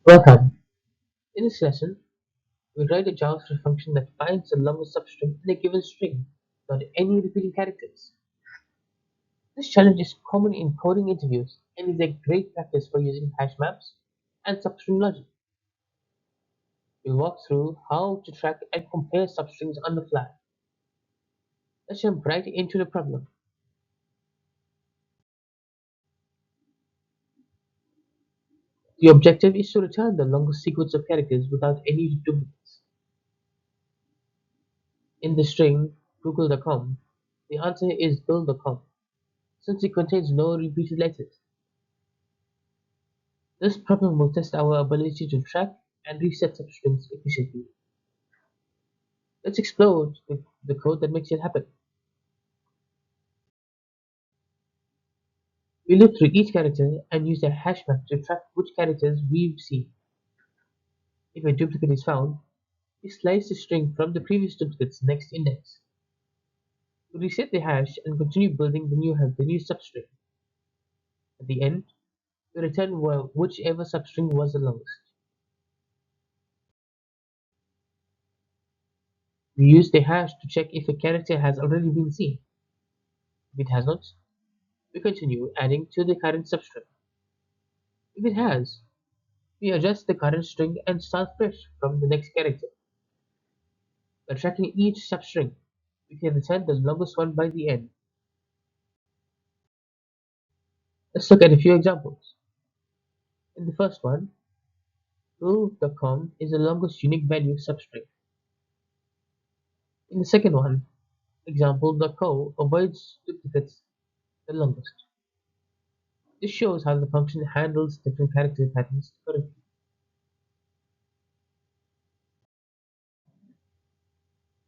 Welcome. In this lesson, we write a JavaScript function that finds the longest substring in a given string without any repeating characters. This challenge is common in coding interviews and is a great practice for using hash maps and substring logic. We'll walk through how to track and compare substrings on the fly. Let's jump right into the problem. The objective is to return the longest sequence of characters without any duplicates. In the string google.com, the answer is bill.com since it contains no repeated letters. This problem will test our ability to track and reset substrings efficiently. Let's explore the code that makes it happen. We look through each character and use a hash map to track which characters we've seen. If a duplicate is found, we slice the string from the previous duplicate's next index. We reset the hash and continue building the new substring. At the end, we return whichever substring was the longest. We use the hash to check if a character has already been seen. If it has not, we continue adding to the current substring. If it has, we adjust the current string and start fresh from the next character. By tracking each substring, we can return the longest one by the end. Let's look at a few examples. In the first one, rule.com is the longest unique value substring. In the second one, example.co avoids duplicates the longest. This shows how the function handles different character patterns correctly.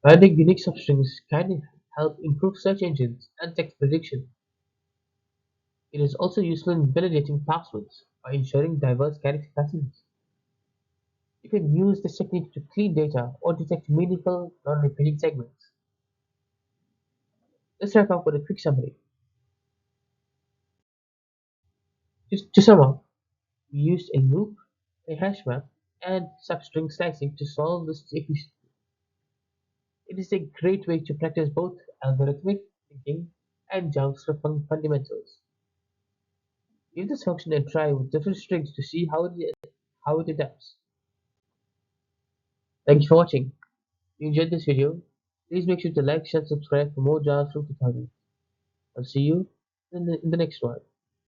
Finding unique substrings can help improve search engines and text prediction. It is also useful in validating passwords by ensuring diverse character patterns. You can use this technique to clean data or detect meaningful, non-repeating segments. Let's wrap up with a quick summary. Just to sum up, we used a loop, a hash map, and substring slicing to solve this equation. It is a great way to practice both algorithmic thinking and JavaScript fundamentals. Give this function a try with different strings to see how it adapts. Thank you for watching. If you enjoyed this video, please make sure to like, share, and subscribe for more JavaScript tutorials. I'll see you in the next one.